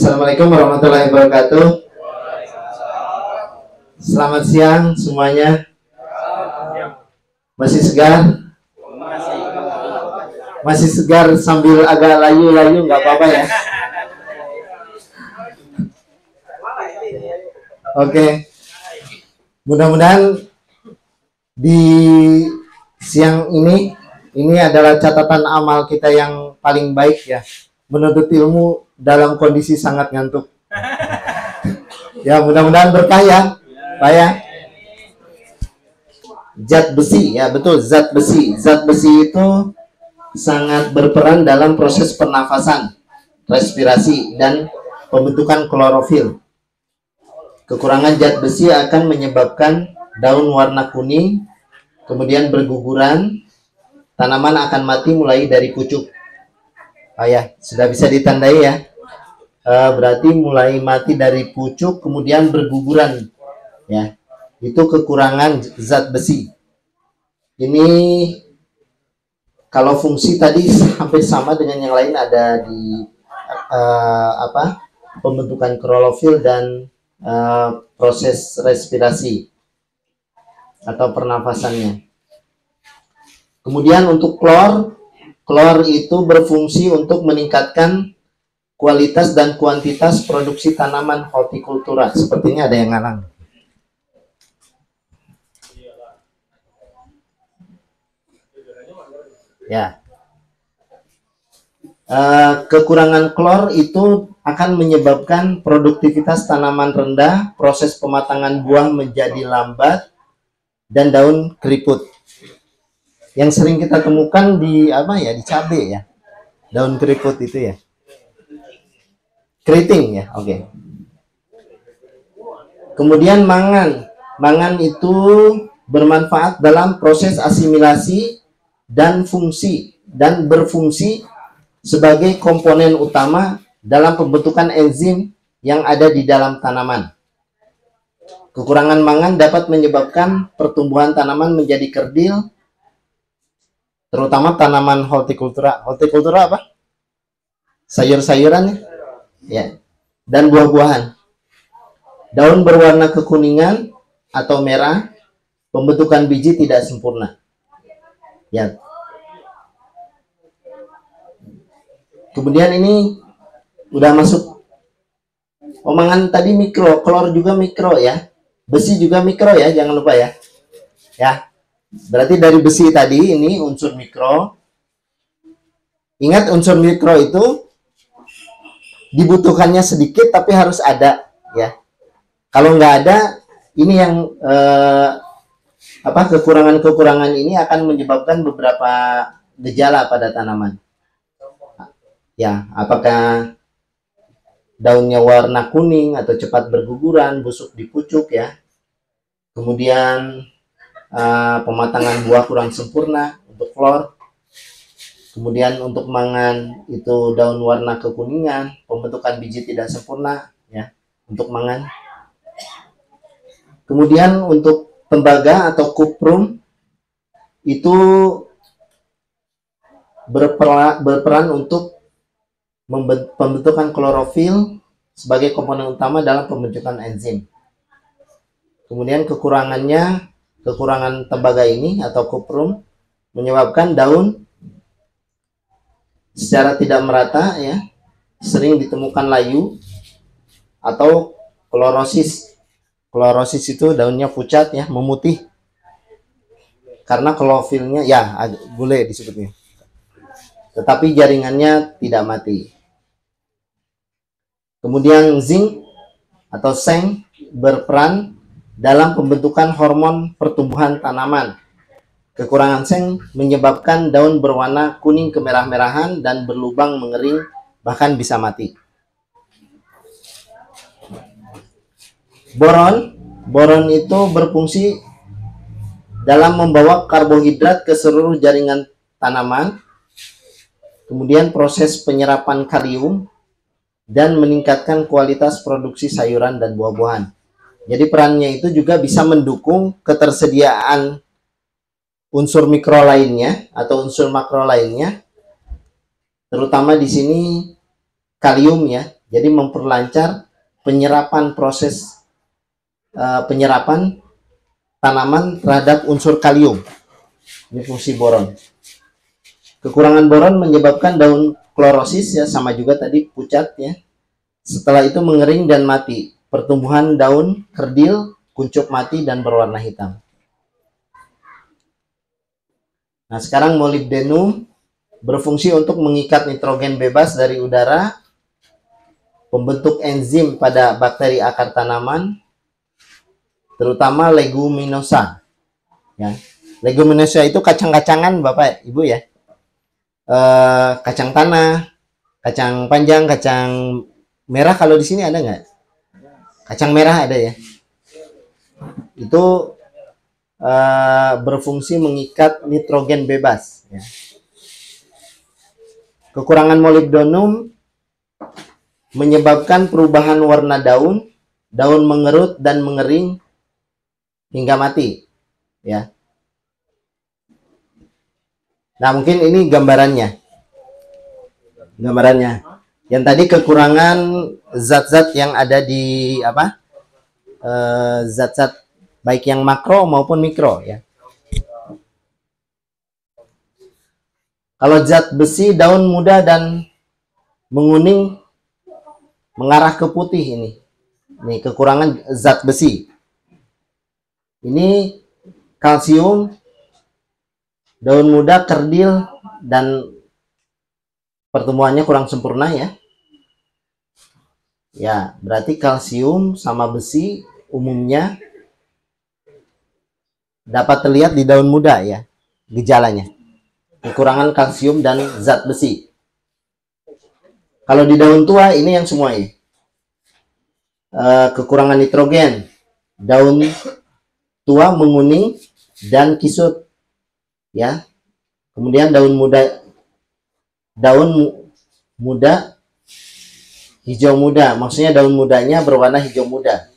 Assalamualaikum warahmatullahi wabarakatuh. Selamat siang semuanya. Masih segar? Masih segar sambil agak layu-layu, nggak apa-apa ya. Oke. Mudah-mudahan di siang ini adalah catatan amal kita yang paling baik ya. Menuntut ilmu dalam kondisi sangat ngantuk. Ya, mudah-mudahan berkah ya, Pak ya. Zat besi, ya betul, zat besi. Zat besi itu sangat berperan dalam proses pernafasan, respirasi, dan pembentukan klorofil. Kekurangan zat besi akan menyebabkan daun warna kuning, kemudian berguguran, tanaman akan mati mulai dari pucuk. Oh ya, sudah bisa ditandai ya. Berarti mulai mati dari pucuk, kemudian berguguran. Ya, itu kekurangan zat besi. Ini kalau fungsi tadi hampir sama dengan yang lain, ada di pembentukan klorofil dan proses respirasi atau pernafasannya. Kemudian untuk klor itu berfungsi untuk meningkatkan kualitas dan kuantitas produksi tanaman hortikultura. Sepertinya ada yang ngalang. Ya. Kekurangan klor itu akan menyebabkan produktivitas tanaman rendah, proses pematangan buah menjadi lambat, dan daun keriput. Yang sering kita temukan di di cabai ya, daun keriput itu ya, keriting ya, oke. Kemudian mangan itu bermanfaat dalam proses asimilasi dan berfungsi sebagai komponen utama dalam pembentukan enzim yang ada di dalam tanaman. Kekurangan mangan dapat menyebabkan pertumbuhan tanaman menjadi kerdil, terutama tanaman hortikultura. Hortikultura apa? Sayur-sayuran ya, dan buah-buahan. Daun berwarna kekuningan atau merah, pembentukan biji tidak sempurna. Ya. Kemudian ini udah masuk omongan tadi mikro, klor juga mikro ya. Besi juga mikro ya, jangan lupa ya. Ya. Berarti dari besi tadi ini unsur mikro. Ingat, unsur mikro itu dibutuhkannya sedikit tapi harus ada ya. Kalau nggak ada, ini yang kekurangan-kekurangan ini akan menyebabkan beberapa gejala pada tanaman. Ya, apakah daunnya warna kuning atau cepat berguguran, busuk di pucuk ya. Kemudian pematangan buah kurang sempurna untuk klor. Kemudian untuk mangan itu daun warna kekuningan, pembentukan biji tidak sempurna ya untuk mangan. Kemudian untuk tembaga atau kuprum itu berperan untuk pembentukan klorofil sebagai komponen utama dalam pembentukan enzim. Kemudian kekurangan tembaga ini atau kuprum menyebabkan daun secara tidak merata ya, sering ditemukan layu atau klorosis. Klorosis itu daunnya pucat ya, memutih karena klorofilnya ya gule disebutnya, tetapi jaringannya tidak mati. Kemudian zinc atau seng berperan dalam pembentukan hormon pertumbuhan tanaman. Kekurangan seng menyebabkan daun berwarna kuning kemerah-merahan dan berlubang mengering, bahkan bisa mati. Boron itu berfungsi dalam membawa karbohidrat ke seluruh jaringan tanaman. Kemudian proses penyerapan kalium dan meningkatkan kualitas produksi sayuran dan buah-buahan. Jadi perannya itu juga bisa mendukung ketersediaan unsur mikro lainnya atau unsur makro lainnya, terutama di sini kalium ya. Jadi memperlancar penyerapan proses penyerapan tanaman terhadap unsur kalium. Ini fungsi boron. Kekurangan boron menyebabkan daun klorosis, ya, sama juga tadi pucat, ya. Setelah itu mengering dan mati. Pertumbuhan daun kerdil, kuncup mati dan berwarna hitam. Nah, sekarang molybdenum berfungsi untuk mengikat nitrogen bebas dari udara, pembentuk enzim pada bakteri akar tanaman, terutama leguminosa. Ya. Leguminosa itu kacang-kacangan, Bapak Ibu, ya. Kacang tanah, kacang panjang, kacang merah. Kalau di sini ada nggak? Kacang merah ada, ya. Itu berfungsi mengikat nitrogen bebas. Ya. Kekurangan molybdenum menyebabkan perubahan warna daun, daun mengerut dan mengering hingga mati. Ya. Nah, mungkin ini gambarannya. Yang tadi kekurangan zat-zat yang ada di apa? Zat-zat baik yang makro maupun mikro, ya. Kalau zat besi, daun muda dan menguning mengarah ke putih ini. Ini kekurangan zat besi. Ini kalsium, daun muda kerdil dan pertumbuhannya kurang sempurna, ya. Ya, berarti kalsium sama besi umumnya dapat terlihat di daun muda, ya, gejalanya. Kekurangan kalsium dan zat besi. Kalau di daun tua ini yang semua, ya. Kekurangan nitrogen, daun tua menguning dan kisut, ya. Kemudian daun muda hijau muda, maksudnya daun mudanya berwarna hijau muda.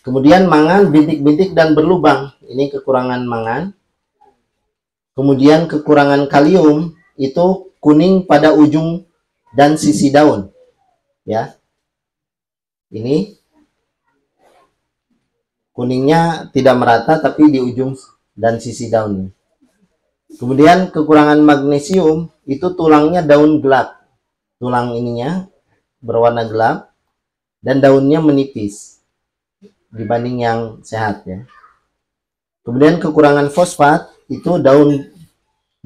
Kemudian mangan bintik-bintik dan berlubang, ini kekurangan mangan. Kemudian kekurangan kalium itu kuning pada ujung dan sisi daun, ya. Ini kuningnya tidak merata tapi di ujung dan sisi daun. Kemudian kekurangan magnesium itu tulangnya daun gelap, tulang ininya berwarna gelap dan daunnya menipis dibanding yang sehat, ya. Kemudian kekurangan fosfat itu daun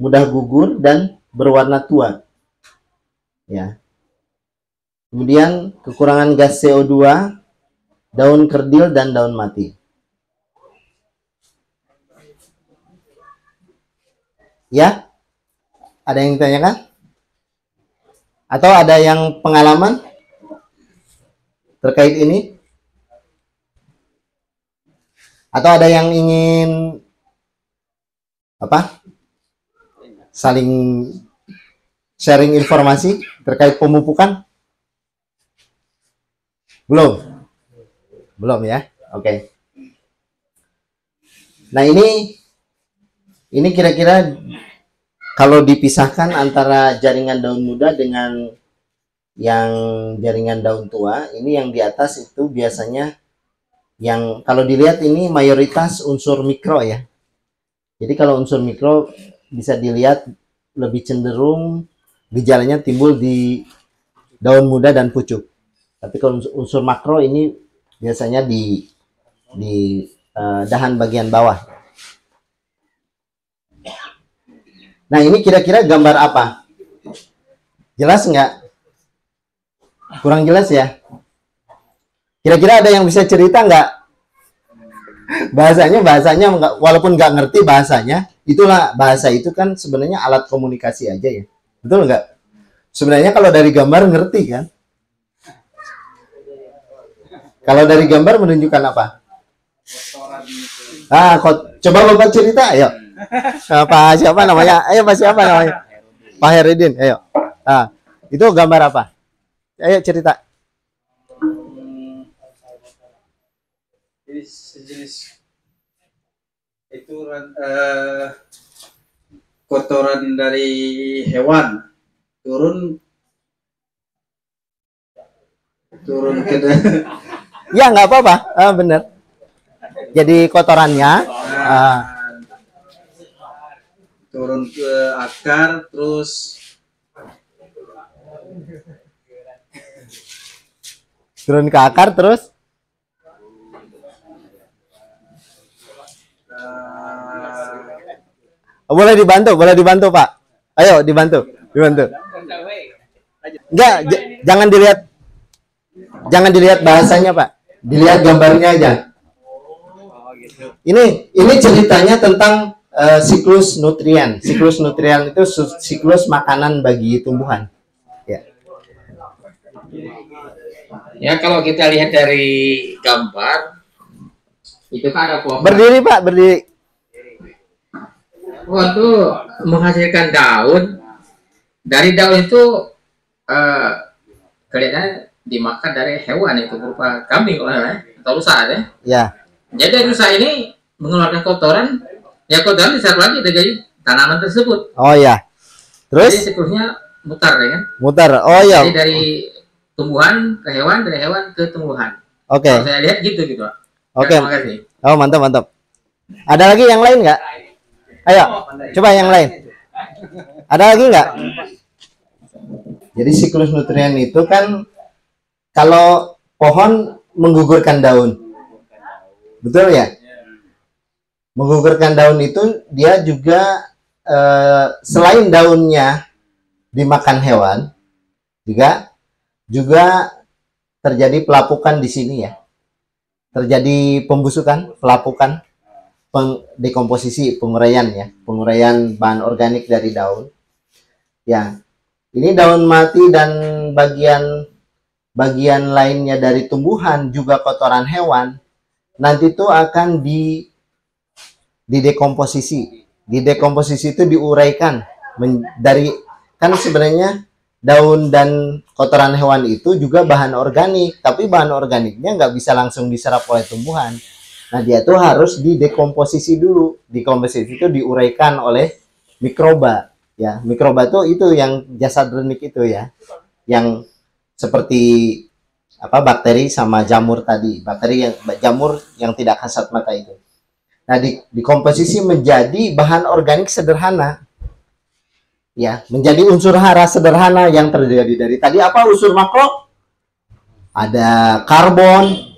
mudah gugur dan berwarna tua, ya. Kemudian kekurangan gas CO2, daun kerdil dan daun mati. Ya, ada yang ditanyakan? Atau ada yang pengalaman terkait ini? Atau ada yang ingin apa? Saling sharing informasi terkait pemupukan? Belum? Belum, ya? Oke. Nah, ini kira-kira kalau dipisahkan antara jaringan daun muda dengan yang jaringan daun tua, ini yang di atas itu biasanya yang kalau dilihat ini mayoritas unsur mikro, ya. Jadi kalau unsur mikro bisa dilihat lebih cenderung gejalanya timbul di daun muda dan pucuk. Tapi kalau unsur makro ini biasanya di dahan bagian bawah. Nah, ini kira-kira gambar apa? Jelas nggak? Kurang jelas, ya? Kira-kira ada yang bisa cerita nggak? Bahasanya walaupun nggak ngerti bahasanya, itulah bahasa itu kan sebenarnya alat komunikasi aja, ya. Betul nggak? Sebenarnya kalau dari gambar ngerti kan? Kalau dari gambar menunjukkan apa? Coba Bapak cerita, ayo. Siapa namanya? Ayo, Pak, siapa namanya? Pak Heridin, ayo. Itu gambar apa? Ayo cerita. Jadi sejenis itu kotoran dari hewan turun turun ke Ya nggak apa-apa, bener. Jadi kotorannya turun ke akar, terus turun ke akar terus boleh dibantu Pak. Ayo dibantu. Enggak, jangan dilihat bahasanya Pak, dilihat gambarnya aja. Ini ceritanya tentang siklus nutrien. Siklus nutrien itu siklus makanan bagi tumbuhan. Ya. Ya, kalau kita lihat dari gambar itu kan ada pohon. Berdiri Pak, berdiri. Waktu menghasilkan daun, dari daun itu kelihatannya dimakan dari hewan, itu berupa kambing atau rusa ya. Ya. Jadi rusa ini mengeluarkan kotoran, ya kotoran diserap lagi dari tanaman tersebut. Oh ya. Terus? Jadi siklusnya mutar ya kan? Mutar. Oh ya. Jadi dari tumbuhan ke hewan, dari hewan ke tumbuhan. Oke. Kalau saya lihat gitu Pak. Oke. Terima kasih. Oh mantap. Ada lagi yang lain nggak? Ayo, coba yang lain. Ada lagi nggak? Jadi siklus nutrien itu kan kalau pohon menggugurkan daun, betul ya? Menggugurkan daun itu dia juga selain daunnya dimakan hewan, juga terjadi pelapukan di sini ya. Terjadi pembusukan, pelapukan, dekomposisi, penguraian bahan organik dari daun. Ya, ini daun mati dan bagian lainnya dari tumbuhan, juga kotoran hewan, nanti itu akan didekomposisi. Didekomposisi itu diuraikan dari, kan sebenarnya daun dan kotoran hewan itu juga bahan organik, tapi bahan organiknya nggak bisa langsung diserap oleh tumbuhan. Nah, dia tuh harus didekomposisi dulu. Dekomposisi itu diuraikan oleh mikroba. Ya, mikroba itu yang jasad renik itu ya. Yang seperti bakteri sama jamur tadi. Jamur yang tidak kasat mata itu. Nah, dikomposisi menjadi bahan organik sederhana. Ya, menjadi unsur hara sederhana yang terjadi dari tadi apa unsur makro? Ada karbon,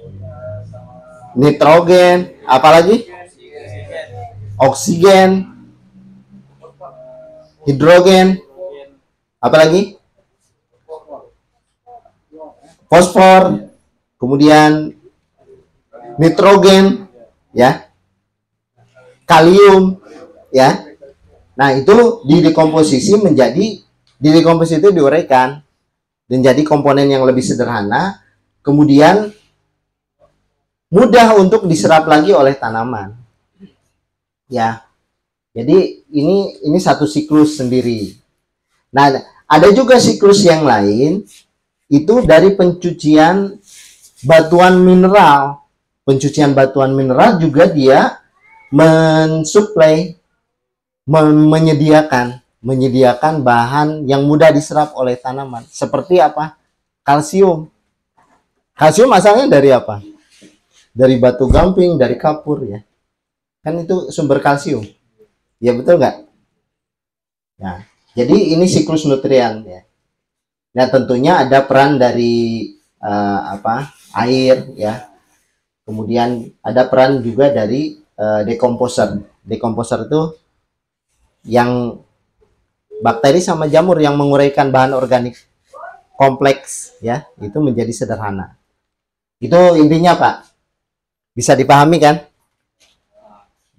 nitrogen, apalagi oksigen, hidrogen, apalagi fosfor, kemudian nitrogen, ya, kalium, ya. Nah, itu didekomposisi itu diuraikan menjadi komponen yang lebih sederhana, kemudian mudah untuk diserap lagi oleh tanaman. Ya. Jadi ini satu siklus sendiri. Nah, ada juga siklus yang lain itu dari pencucian batuan mineral. Pencucian batuan mineral juga dia mensuplai, menyediakan bahan yang mudah diserap oleh tanaman. Seperti apa? Kalsium. Kalsium asalnya dari apa? Dari batu gamping, dari kapur ya. Kan itu sumber kalsium. Ya betul nggak? Nah, jadi ini siklus nutrien ya. Nah, tentunya ada peran dari air ya. Kemudian ada peran juga dari dekomposer. Dekomposer itu yang bakteri sama jamur yang menguraikan bahan organik kompleks ya, itu menjadi sederhana. Itu intinya Pak. Bisa dipahami kan?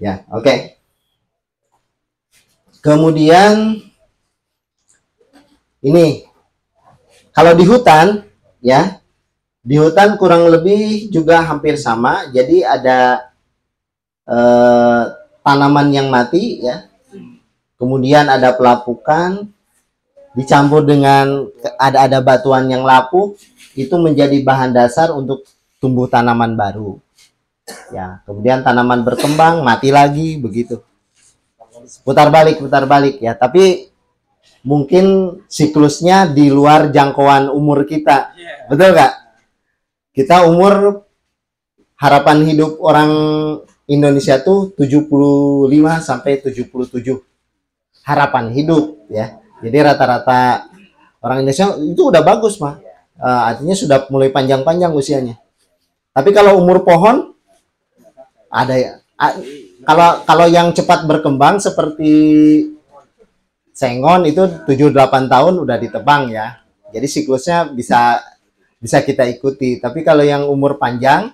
Ya, oke. Kemudian ini kalau di hutan ya, di hutan kurang lebih juga hampir sama. Jadi ada tanaman yang mati ya. Kemudian ada pelapukan dicampur dengan ada batuan yang lapuk, itu menjadi bahan dasar untuk tumbuh tanaman baru. Ya, kemudian tanaman berkembang, mati lagi begitu. Putar balik ya. Tapi mungkin siklusnya di luar jangkauan umur kita. Betul nggak? Kita umur harapan hidup orang Indonesia tuh 75 sampai 77 harapan hidup ya. Jadi rata-rata orang Indonesia itu udah bagus mah. Artinya sudah mulai panjang-panjang usianya. Tapi kalau umur pohon ada ya. Kalau yang cepat berkembang seperti sengon itu 7-8 tahun udah ditebang ya. Jadi siklusnya bisa kita ikuti. Tapi kalau yang umur panjang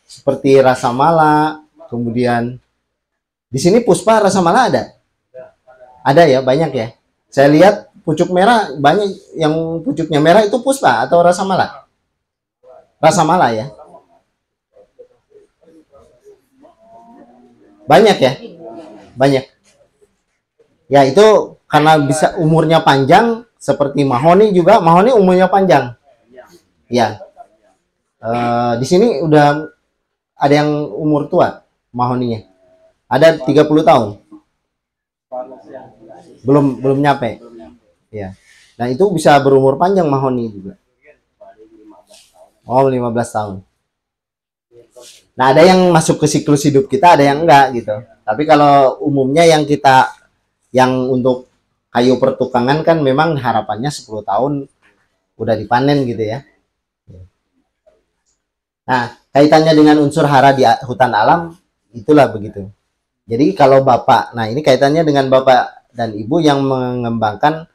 seperti rasa mala, kemudian di sini puspa rasa mala ada. Ada ya, banyak ya. Saya lihat pucuk merah banyak, yang pucuknya merah itu puspa atau rasa mala? Rasa mala ya. Banyak ya? Banyak. Ya itu karena bisa umurnya panjang, seperti mahoni juga, mahoni umurnya panjang. Ya. Di sini udah ada yang umur tua mahoninya. Ada 30 tahun. Belum nyampe. Ya. Nah, itu bisa berumur panjang mahoni juga. Oh, 15 tahun. Nah, ada yang masuk ke siklus hidup kita, ada yang enggak gitu. Tapi kalau umumnya yang untuk kayu pertukangan kan memang harapannya 10 tahun udah dipanen gitu ya. Nah, kaitannya dengan unsur hara di hutan alam itulah begitu. Jadi kalau Bapak, nah ini kaitannya dengan Bapak dan Ibu yang mengembangkan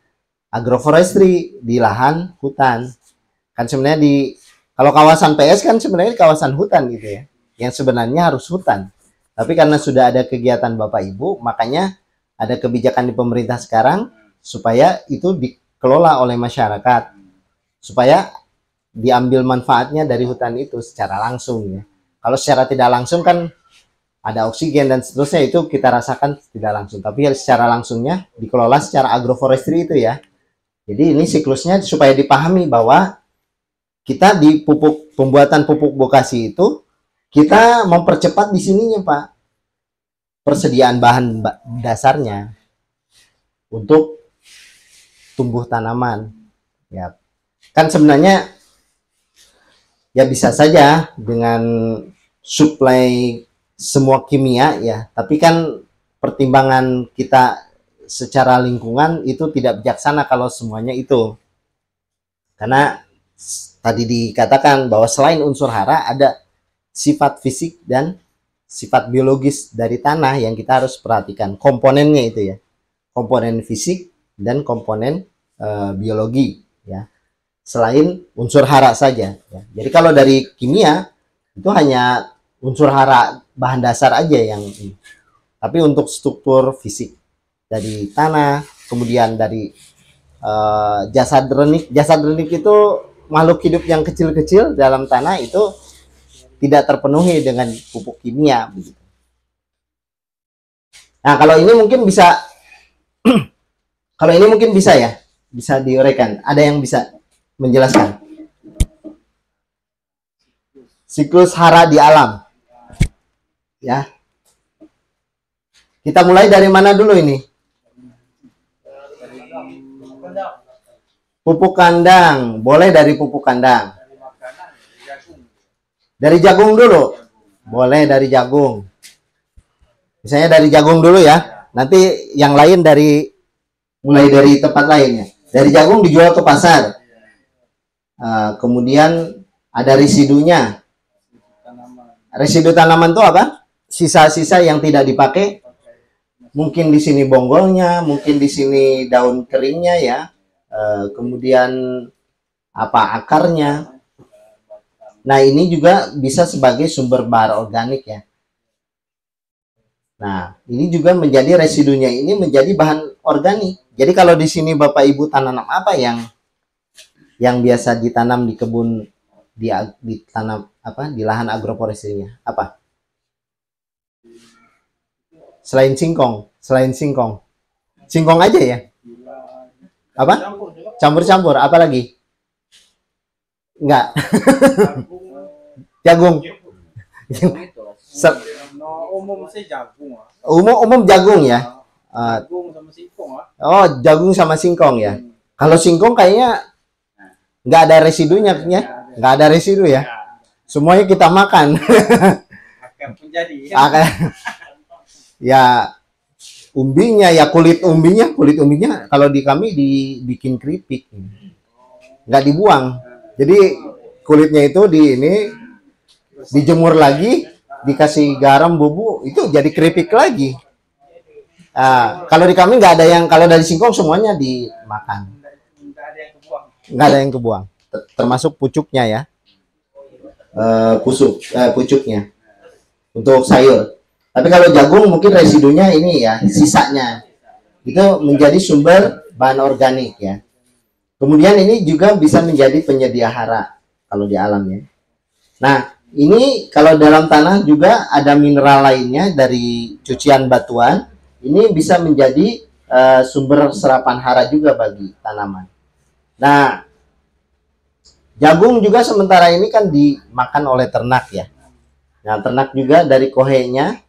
agroforestry di lahan hutan. Kan sebenarnya kalau kawasan PS kan sebenarnya kawasan hutan gitu ya. Yang sebenarnya harus hutan. Tapi karena sudah ada kegiatan Bapak Ibu, makanya ada kebijakan di pemerintah sekarang supaya itu dikelola oleh masyarakat. Supaya diambil manfaatnya dari hutan itu secara langsung ya. Kalau secara tidak langsung kan ada oksigen dan seterusnya, itu kita rasakan tidak langsung. Tapi secara langsungnya dikelola secara agroforestry itu ya. Jadi ini siklusnya supaya dipahami bahwa kita di pembuatan pupuk bokasi itu kita mempercepat di sininya Pak, persediaan bahan dasarnya untuk tumbuh tanaman. Ya, kan sebenarnya ya bisa saja dengan suplai semua kimia ya, tapi kan pertimbangan kita secara lingkungan itu tidak bijaksana kalau semuanya itu. Karena tadi dikatakan bahwa selain unsur hara ada sifat fisik dan sifat biologis dari tanah yang kita harus perhatikan komponennya itu ya, komponen fisik dan komponen biologi ya, selain unsur hara saja ya. Jadi kalau dari kimia itu hanya unsur hara bahan dasar aja yang ini, tapi untuk struktur fisik dari tanah, kemudian dari jasad renik itu makhluk hidup yang kecil-kecil dalam tanah itu tidak terpenuhi dengan pupuk kimia begitu. Nah, kalau ini mungkin bisa kalau ini mungkin bisa ya, bisa diuraikan. Ada yang bisa menjelaskan? Siklus hara di alam. Ya. Kita mulai dari mana dulu ini? Pupuk kandang. Boleh dari pupuk kandang. Dari jagung dulu. Boleh dari jagung. Misalnya dari jagung dulu ya. Nanti yang lain mulai dari tempat lainnya. Dari jagung dijual ke pasar. Kemudian ada residunya. Residu tanaman itu apa? Sisa-sisa yang tidak dipakai. Mungkin di sini bonggolnya, mungkin di sini daun keringnya ya. Kemudian akarnya. Nah, ini juga bisa sebagai sumber bahan organik ya. Nah, ini juga menjadi residunya ini menjadi bahan organik. Jadi kalau di sini Bapak Ibu tanam apa yang biasa ditanam di kebun ditanam di lahan agroforestry-nya? Apa? Selain singkong. Singkong aja ya? Apa? Campur-campur, apa lagi? Enggak. Jagung. Umum sih jagung. Umum jagung ya. Jagung sama singkong. Oh, jagung sama singkong ya. Kalau singkong kayaknya nggak ada residunya ya. Nggak ada residu ya. semuanya kita makan. Akan menjadi. Ya umbinya, ya kulit umbinya kalau di kami dibikin keripik, nggak dibuang. Jadi kulitnya itu dijemur lagi, dikasih garam, bumbu, itu jadi keripik lagi. Kalau di kami nggak ada yang, kalau dari singkong semuanya dimakan, nggak ada yang kebuang, termasuk pucuknya ya, pucuknya untuk sayur. Tapi kalau jagung mungkin residunya ini ya, sisanya itu menjadi sumber bahan organik ya. Kemudian ini juga bisa menjadi penyedia hara kalau di alam ya. Nah, ini kalau dalam tanah juga ada mineral lainnya dari cucian batuan. Ini bisa menjadi sumber serapan hara juga bagi tanaman. Nah, jagung juga sementara ini kan dimakan oleh ternak ya. Nah, ternak juga dari kohenya,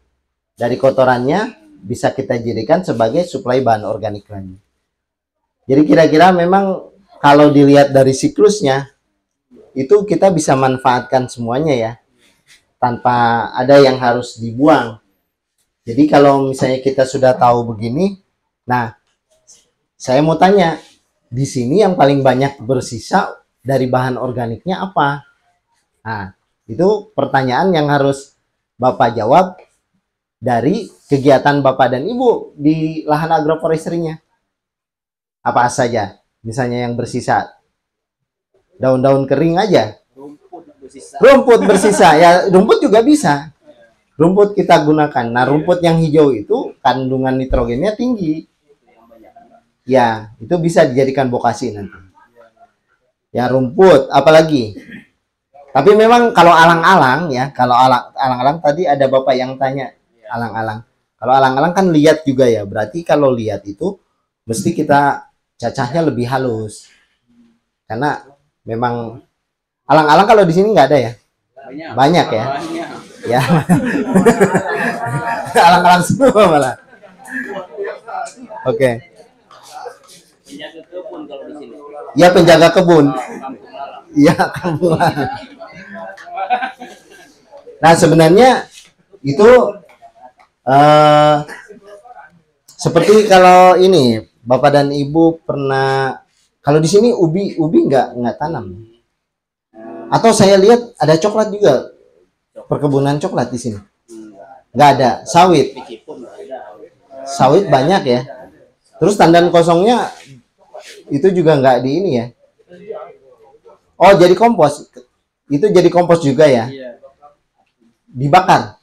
dari kotorannya bisa kita jadikan sebagai suplai bahan organik lagi. Jadi kira-kira memang kalau dilihat dari siklusnya, itu kita bisa manfaatkan semuanya ya, tanpa ada yang harus dibuang. Jadi kalau misalnya kita sudah tahu begini, nah saya mau tanya, di sini yang paling banyak bersisa dari bahan organiknya apa? Nah, itu pertanyaan yang harus Bapak jawab dari kegiatan Bapak dan Ibu di lahan agroforestry-nya. Apa saja? Misalnya yang bersisa, daun-daun kering aja. Rumput bersisa. Ya, rumput juga bisa. Rumput kita gunakan. Nah, rumput yang hijau itu kandungan nitrogennya tinggi. Ya, itu bisa dijadikan bokasi nanti. Ya, rumput, apalagi? Tapi memang kalau alang-alang ya, kalau alang-alang tadi ada Bapak yang tanya, alang-alang. Kalau alang-alang kan lihat juga ya. Berarti kalau lihat itu mesti kita cacahnya lebih halus. Karena memang alang-alang kalau di sini nggak ada ya. Banyak ya. Ya. Alang-alang semua malah. Oke. Ya, penjaga kebun. Iya, kampungan. Nah, sebenarnya itu seperti kalau ini Bapak dan Ibu pernah, kalau di sini ubi nggak tanam, atau saya lihat ada coklat juga, perkebunan coklat di sini nggak ada. Sawit banyak ya. Terus tandan kosongnya itu juga nggak di ini ya. Oh, jadi kompos, itu jadi kompos juga ya, dibakar.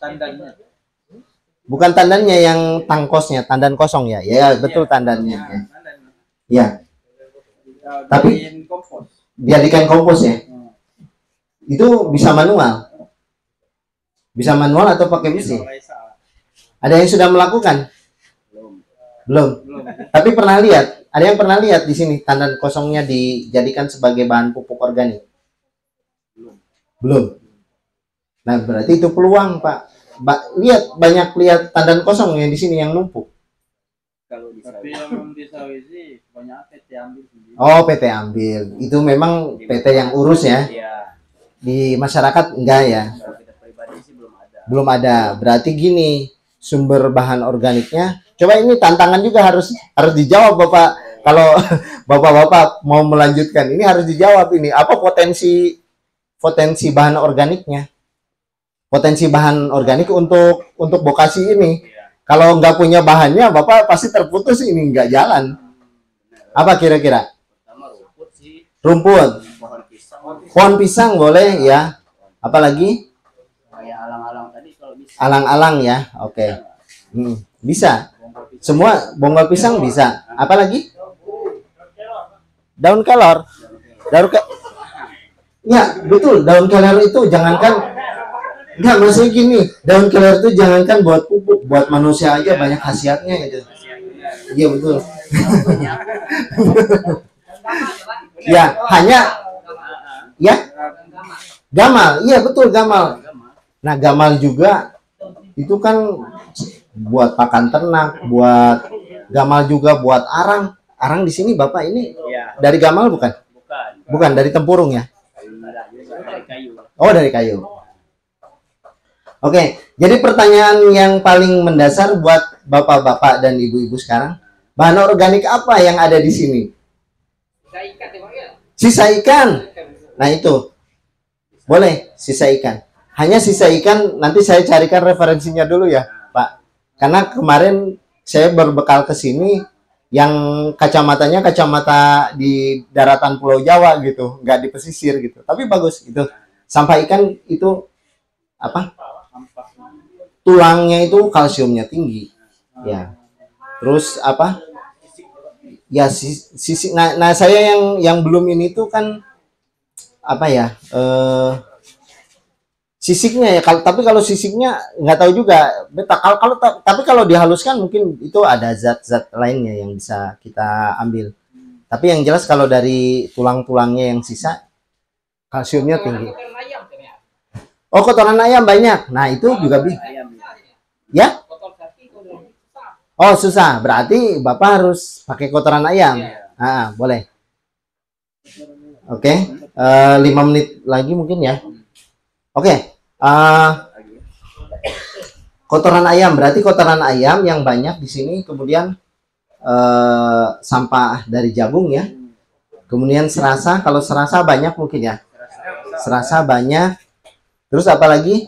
Bukan tandannya yang tangkosnya, tandan kosong ya. Ya, betul tandannya. Ya. Tapi dijadikan kompos ya. Itu bisa manual. Bisa manual atau pakai mesin. Ada yang sudah melakukan? Belum. Tapi pernah lihat? Ada yang pernah lihat di sini tandan kosongnya dijadikan sebagai bahan pupuk organik? Belum. Nah, berarti itu peluang, Pak. Lihat tandan kosong yang di sini yang numpuk. Tapi yang di sawit sih banyak PT ambil sendiri. Oh, PT ambil. Itu memang PT yang urus ya. Di masyarakat enggak ya. Kita pribadi sih Belum ada. Berarti gini, sumber bahan organiknya. Coba ini tantangan juga harus dijawab, Bapak. Kalau Bapak-bapak mau melanjutkan, ini harus dijawab ini. Apa potensi bahan organiknya? Potensi bahan organik untuk bokasi ini. Kalau nggak punya bahannya, Bapak pasti terputus, ini nggak jalan. Apa kira-kira? Rumput. Pohon pisang boleh ya. Apalagi? Alang-alang ya. Oke. Bisa. Semua bonggol pisang bisa. Apalagi? Daun kelor. Ya, betul. Daun kelor itu jangankan. Enggak, maksudnya gini, daun kelor itu jangankan buat pupuk, buat manusia aja banyak khasiatnya itu. Iya, betul. Ya, hanya ya gamal. Iya, betul, gamal. Nah, gamal juga itu kan buat pakan ternak, buat gamal juga buat arang. Arang di sini Bapak ini dari gamal bukan? Bukan, dari tempurung ya. kayu. Oh, dari kayu. Oke, jadi pertanyaan yang paling mendasar buat bapak-bapak dan ibu-ibu sekarang, bahan organik apa yang ada di sini? Sisa ikan. Nah itu, boleh sisa ikan. Hanya sisa ikan, nanti saya carikan referensinya dulu ya, Pak. Karena kemarin saya berbekal ke sini, yang kacamatanya kacamata di daratan Pulau Jawa gitu, nggak di pesisir gitu. Tapi bagus itu. Sampah ikan itu apa? Tulangnya itu kalsiumnya tinggi, ya. Terus apa? Ya sisi. Nah saya yang belum ini tuh kan apa ya? Sisiknya ya. Tapi kalau sisiknya nggak tahu juga. Tapi kalau dihaluskan mungkin itu ada zat-zat lainnya yang bisa kita ambil. Tapi yang jelas kalau dari tulang-tulangnya yang sisa kalsiumnya tinggi. Oh, kotoran ayam banyak. Nah itu juga bisa. Ya? Oh susah. Berarti Bapak harus pakai kotoran ayam. Nah, boleh. Oke. 5 menit lagi mungkin ya. Oke. Kotoran ayam, berarti kotoran ayam yang banyak di sini, kemudian sampah dari jagung ya, kemudian serasa, kalau serasa banyak mungkin ya, serasa banyak, terus apalagi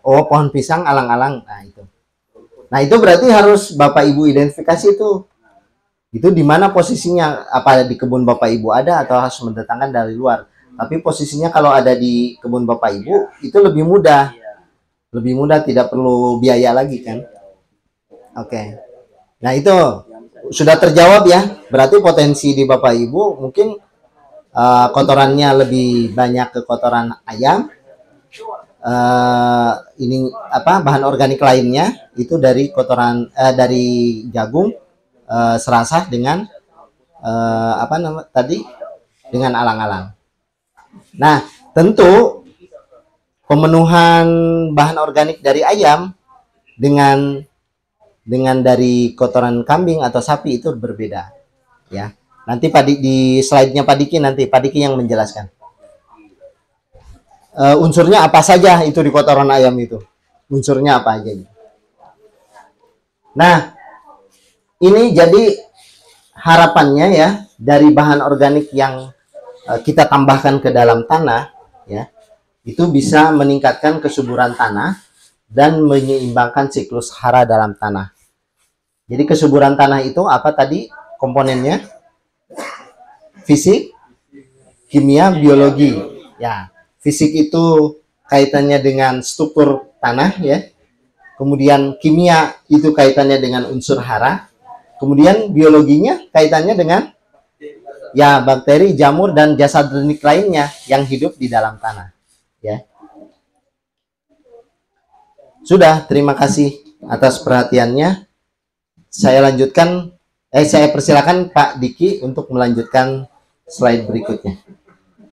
pohon pisang, alang-alang. Nah itu berarti harus Bapak Ibu identifikasi itu di mana posisinya, apa di kebun Bapak Ibu ada atau harus mendatangkan dari luar. Tapi posisinya kalau ada di kebun Bapak Ibu itu lebih mudah. Lebih mudah, tidak perlu biaya lagi kan. Oke. Nah itu sudah terjawab ya. Berarti potensi di Bapak Ibu mungkin kotorannya lebih banyak ke kotoran ayam. Ini apa, bahan organik lainnya itu dari kotoran dari jagung, serasah dengan apa nama tadi, dengan alang-alang. Nah, tentu pemenuhan bahan organik dari ayam dengan dari kotoran kambing atau sapi itu berbeda, ya. Nanti di slide-nya Pak Diki, nanti Pak Diki yang menjelaskan. Unsurnya apa saja itu di kotoran ayam itu? Unsurnya apa aja? Nah, ini jadi harapannya ya, dari bahan organik yang kita tambahkan ke dalam tanah ya, itu bisa meningkatkan kesuburan tanah dan menyeimbangkan siklus hara dalam tanah. Jadi kesuburan tanah itu apa tadi komponennya? Fisik, kimia, biologi. Ya, fisik itu kaitannya dengan struktur tanah ya. Kemudian kimia itu kaitannya dengan unsur hara. Kemudian biologinya kaitannya dengan ya bakteri, jamur, dan jasad renik lainnya yang hidup di dalam tanah. Ya. Sudah, terima kasih atas perhatiannya. Saya persilakan Pak Diki untuk melanjutkan slide berikutnya.